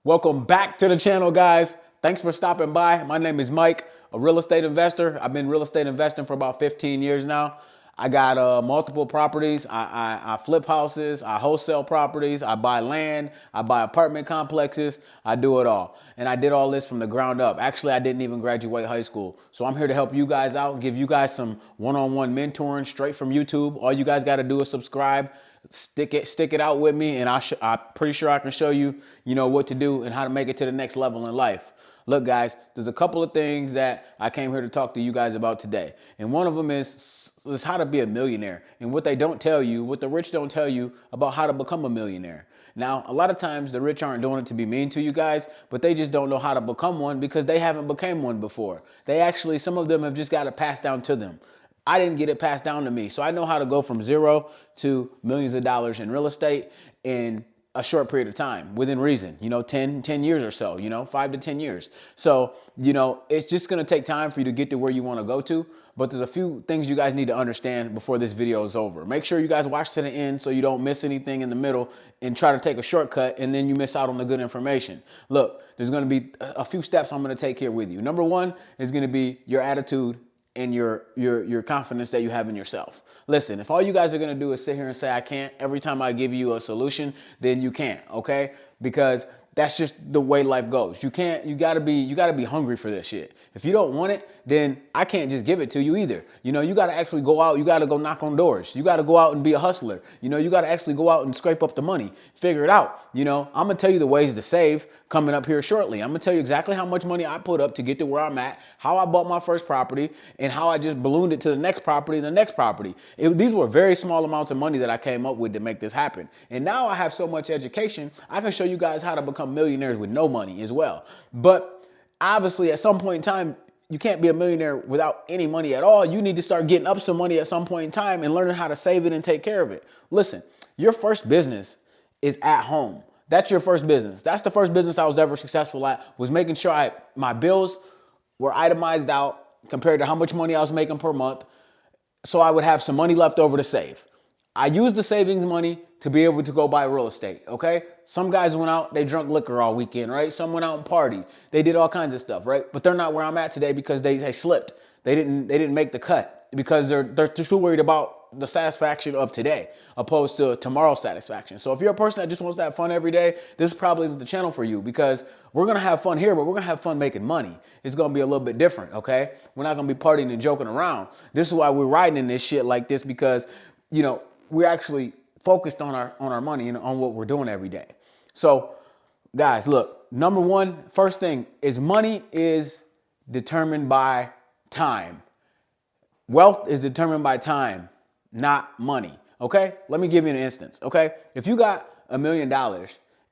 Welcome back to the channel, guys. Thanks for stopping by. My name is Mike, a real estate investor. I've been real estate investing for about 15 years now. I got multiple properties. I flip houses. I wholesale properties. I buy land. I buy apartment complexes. I do it all. And I did all this from the ground up. Actually, I didn't even graduate high school. So I'm here to help you guys out, give you guys some one-on-one mentoring straight from YouTube. All you guys got to do is subscribe. Stick it out with me, and I'm pretty sure I can show you, what to do and how to make it to the next level in life. Look, guys, there's a couple of things that I came here to talk to you guys about today, and one of them is how to be a millionaire, and what they don't tell you, what the rich don't tell you about how to become a millionaire. Now, a lot of times the rich aren't doing it to be mean to you guys, but they just don't know how to become one because they haven't become one before. Some of them have just got it passed down to them. I didn't get it passed down to me. So I know how to go from zero to millions of dollars in real estate in a short period of time within reason, 10 years or so, 5 to 10 years. So, it's just going to take time for you to get to where you want to go to. But there's a few things you guys need to understand before this video is over. Make sure you guys watch to the end so you don't miss anything in the middle and try to take a shortcut and then you miss out on the good information. Look, there's going to be a few steps I'm going to take here with you. Number one is going to be your attitude and your confidence that you have in yourself. Listen, if all you guys are gonna do is sit here and say I can't every time I give you a solution, then you can't, okay? Because that's just the way life goes. You gotta be hungry for this shit. If you don't want it, then I can't just give it to you either. You gotta actually go out, you gotta go knock on doors. You gotta go out and be a hustler. You gotta actually go out and scrape up the money, figure it out. I'm gonna tell you the ways to save coming up here shortly. I'm gonna tell you exactly how much money I put up to get to where I'm at, how I bought my first property, and how I just ballooned it to the next property and the next property. These were very small amounts of money that I came up with to make this happen. And now I have so much education, I can show you guys how to become millionaires with no money as well. But obviously at some point in time, you can't be a millionaire without any money at all. You need to start getting up some money at some point in time and learning how to save it and take care of it. Listen, your first business is at home. That's your first business. That's the first business I was ever successful at, was making sure my bills were itemized out compared to how much money I was making per month, so I would have some money left over to save. I used the savings money to be able to go buy real estate, okay? Some guys went out, they drank liquor all weekend, right? Some went out and partied. They did all kinds of stuff, right? But they're not where I'm at today because they slipped. They didn't make the cut because they're too worried about the satisfaction of today opposed to tomorrow's satisfaction. So if you're a person that just wants to have fun every day, this probably isn't the channel for you, because we're going to have fun here, but we're going to have fun making money. It's going to be a little bit different, okay? We're not going to be partying and joking around. This is why we're riding in this shit like this, because, we're actually focused on our money and on what we're doing every day. So guys, look, number one, first thing is money is determined by time. Wealth is determined by time, not money. Okay? Let me give you an instance. Okay? If you got $1 million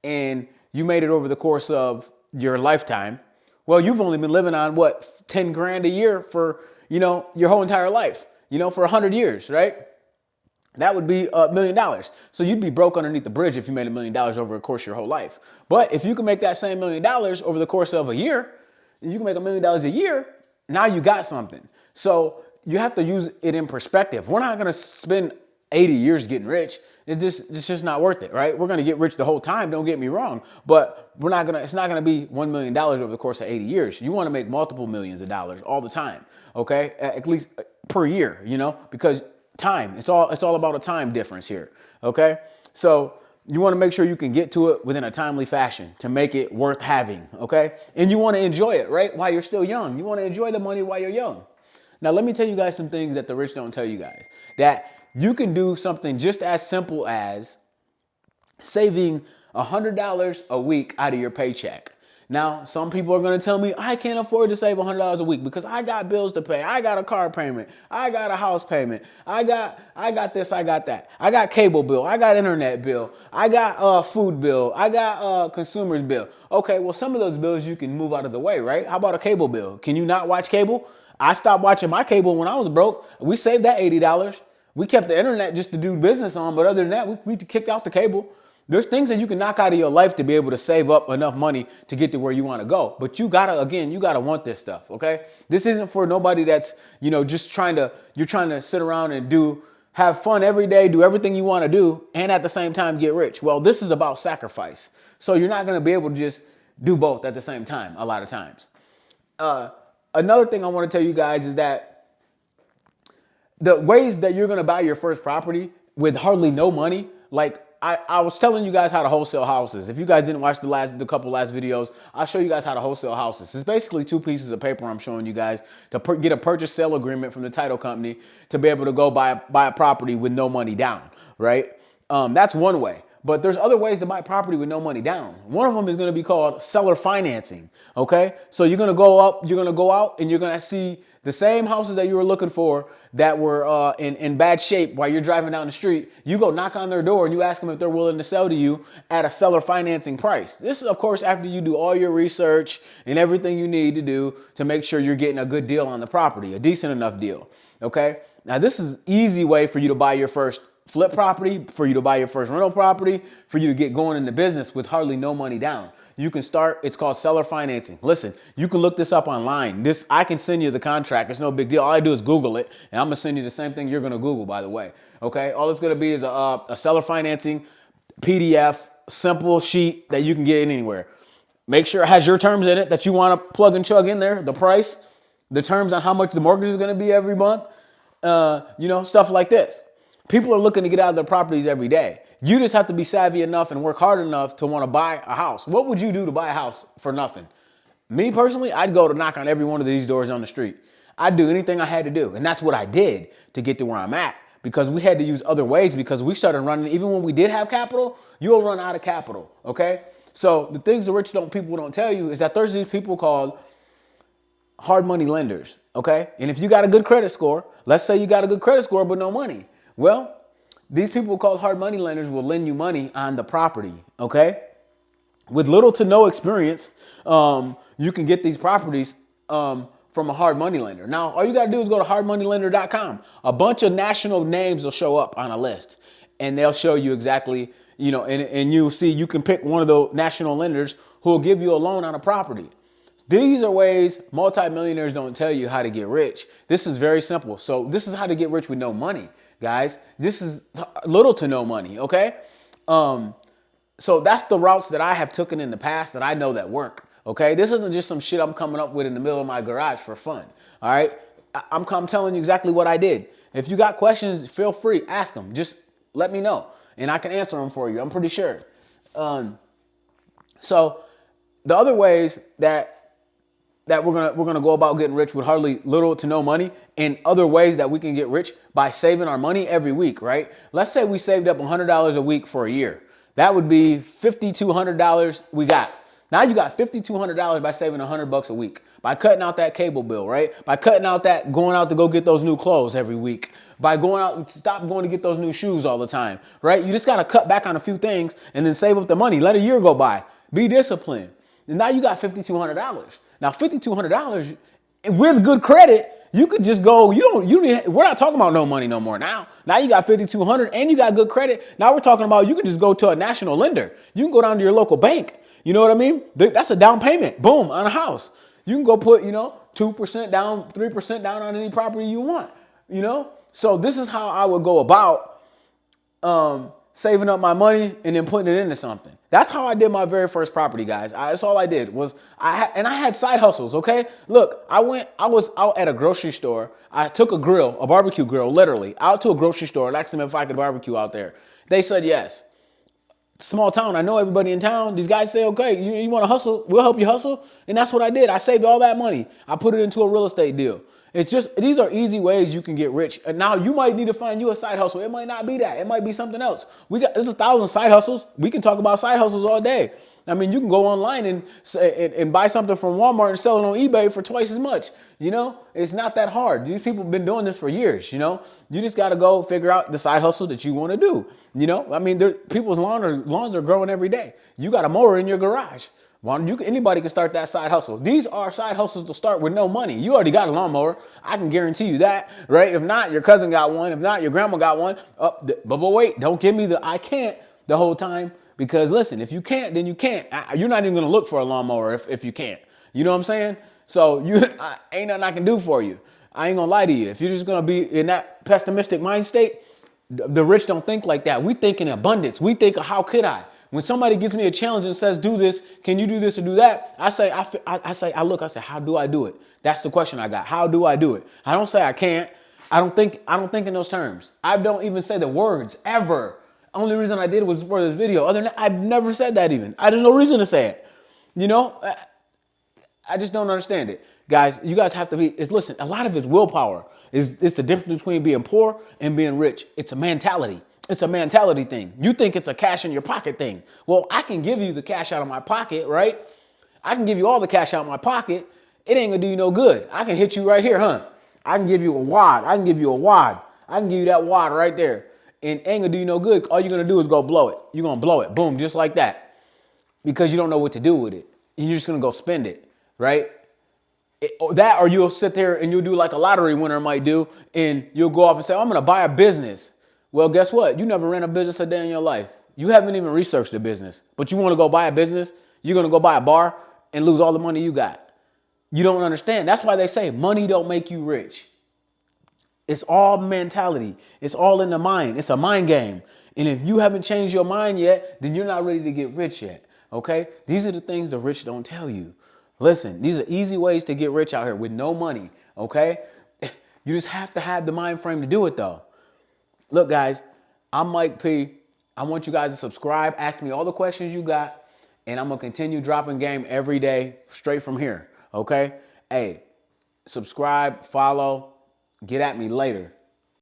and you made it over the course of your lifetime, well, you've only been living on what, 10 grand a year for, your whole entire life, for 100 years, right? That would be $1 million. So you'd be broke underneath the bridge if you made $1 million over the course of your whole life. But if you can make that same $1 million over the course of a year, you can make $1 million a year, now you got something. So you have to use it in perspective. We're not going to spend 80 years getting rich. It's just not worth it, right? We're going to get rich the whole time, don't get me wrong, but it's not going to be $1 million over the course of 80 years. You want to make multiple millions of dollars all the time, okay? At least per year, because time, it's all about a time difference here, okay? So you want to make sure you can get to it within a timely fashion to make it worth having, okay? And you want to enjoy it, right? While you're still young. You want to enjoy the money while you're young. Now, let me tell you guys some things that the rich don't tell you guys. That you can do something just as simple as saving $100 a week out of your paycheck. Now, some people are going to tell me, I can't afford to save $100 a week because I got bills to pay. I got a car payment. I got a house payment. I got this, I got that. I got cable bill. I got internet bill. I got food bill. I got consumer's bill. Okay, well, some of those bills you can move out of the way, right? How about a cable bill? Can you not watch cable? I stopped watching my cable when I was broke. We saved that $80. We kept the internet just to do business on, but other than that, we kicked out the cable. There's things that you can knock out of your life to be able to save up enough money to get to where you want to go. But you gotta want this stuff, okay? This isn't for nobody that's, just you're trying to sit around and have fun every day, do everything you want to do, and at the same time get rich. Well, this is about sacrifice. So you're not going to be able to just do both at the same time a lot of times. Another thing I want to tell you guys is that the ways that you're going to buy your first property with hardly no money, like I was telling you guys how to wholesale houses. If you guys didn't watch the couple last videos, I'll show you guys how to wholesale houses. It's basically two pieces of paper I'm showing you guys to get a purchase sale agreement from the title company to be able to go buy a property with no money down, right? That's one way. But there's other ways to buy property with no money down. One of them is going to be called seller financing. Okay, so you're going to go out, and you're going to see the same houses that you were looking for that were in bad shape while you're driving down the street. You go knock on their door and you ask them if they're willing to sell to you at a seller financing price. This is, of course, after you do all your research and everything you need to do to make sure you're getting a good deal on the property, a decent enough deal. Okay, now this is an easy way for you to buy your first flip property, for you to buy your first rental property, for you to get going in the business with hardly no money down. You can start, it's called seller financing. Listen, you can look this up online. I can send you the contract. It's no big deal. All I do is Google it, and I'm gonna send you the same thing you're gonna Google, by the way. Okay, all it's gonna be is a seller financing PDF, simple sheet that you can get anywhere. Make sure it has your terms in it that you wanna plug and chug in there, the price, the terms on how much the mortgage is gonna be every month, stuff like this. People are looking to get out of their properties every day. You just have to be savvy enough and work hard enough to want to buy a house. What would you do to buy a house for nothing? Me personally, I'd go to knock on every one of these doors on the street. I'd do anything I had to do. And that's what I did to get to where I'm at, because we had to use other ways, because we started running, even when we did have capital, you'll run out of capital. Okay. So the things the rich people don't tell you is that there's these people called hard money lenders. Okay. And if you got a good credit score, let's say you got a good credit score, but no money. Well, these people called hard money lenders will lend you money on the property, okay? With little to no experience, you can get these properties from a hard money lender. Now, all you got to do is go to hardmoneylender.com. A bunch of national names will show up on a list, and they'll show you exactly, and you'll see you can pick one of the national lenders who will give you a loan on a property. These are ways multimillionaires don't tell you how to get rich. This is very simple. So this is how to get rich with no money. Guys, this is little to no money, okay? So that's the routes that I have taken in the past that I know that work, okay? This isn't just some shit I'm coming up with in the middle of my garage for fun, all right? I'm telling you exactly what I did. If you got questions, feel free, ask them. Just let me know, and I can answer them for you, I'm pretty sure. So the other ways that we're gonna go about getting rich with hardly little to no money, and other ways that we can get rich by saving our money every week, right? Let's say we saved up $100 a week for a year. That would be $5,200 we got. Now you got $5,200 by saving $100 a week, by cutting out that cable bill, right? By cutting out that going out to go get those new clothes every week, by going out, stop going to get those new shoes all the time, right? You just gotta cut back on a few things and then save up the money. Let a year go by. Be disciplined. And now you got $5,200. Now $5,200 with good credit, you could just go. We're not talking about no money no more. Now you got $5,200 and you got good credit. Now we're talking about you can just go to a national lender. You can go down to your local bank. You know what I mean? That's a down payment. Boom, on a house. You can go put 2% down, 3% down on any property you want. So this is how I would go about saving up my money and then putting it into something. That's how I did my very first property, guys. That's all I did was I had side hustles. Okay, look, I was out at a grocery store. I took a barbecue grill, literally out to a grocery store and asked them if I could barbecue out there. They said yes. Small town. I know everybody in town. These guys say, okay, you want to hustle? We'll help you hustle. And that's what I did. I saved all that money. I put it into a real estate deal. It's just, these are easy ways you can get rich. And now you might need to find you a side hustle. It might not be that. It might be something else. There's 1,000 side hustles. We can talk about side hustles all day. I mean, you can go online and buy something from Walmart and sell it on eBay for twice as much. It's not that hard. These people have been doing this for years. You just got to go figure out the side hustle that you want to do. I mean, people's lawns are growing every day. You got a mower in your garage. Anybody can start that side hustle. These are side hustles to start with no money. You already got a lawnmower. I can guarantee you that, right? If not, your cousin got one. If not, your grandma got one. But wait, don't give me the I can't the whole time. Because listen, if you can't, then you can't. You're not even going to look for a lawnmower if you can't. You know what I'm saying? So ain't nothing I can do for you. I ain't going to lie to you. If you're just going to be in that pessimistic mind state, the rich don't think like that. We think in abundance. We think of how could I? When somebody gives me a challenge and says, do this, can you do this or do that? I say, I say, how do I do it? That's the question I got. How do I do it? I don't say I can't. I don't think in those terms. I don't even say the words ever. Only reason I did was for this video. Other than that, I've never said that even. There's no reason to say it. You know, I just don't understand it. Guys, you guys have to be, listen, a lot of it's willpower. It's the difference between being poor and being rich. It's a mentality. It's a mentality thing. You think it's a cash in your pocket thing. Well, I can give you the cash out of my pocket, right? I can give you all the cash out of my pocket. It ain't gonna do you no good. I can hit you right here, huh? I can give you a wad. I can give you a wad. I can give you that wad right there. And it ain't gonna do you no good. All you're gonna do is go blow it. You're gonna blow it. Boom, just like that. Because you don't know what to do with it. And you're just gonna go spend it, right? Or you'll sit there and you'll do like a lottery winner might do, and you'll go off and say, I'm gonna buy a business. Well, guess what? You never ran a business a day in your life. You haven't even researched the business, but you wanna go buy a business? You're gonna go buy a bar and lose all the money you got. You don't understand. That's why they say money don't make you rich. It's all mentality. It's all in the mind. It's a mind game. And if you haven't changed your mind yet, then you're not ready to get rich yet. Okay? These are the things the rich don't tell you. Listen, these are easy ways to get rich out here with no money. Okay? You just have to have the mind frame to do it though. Look, guys, I'm Mike P. I want you guys to subscribe, ask me all the questions you got, and I'm gonna continue dropping game every day straight from here. Okay? Hey, subscribe, follow, get at me later.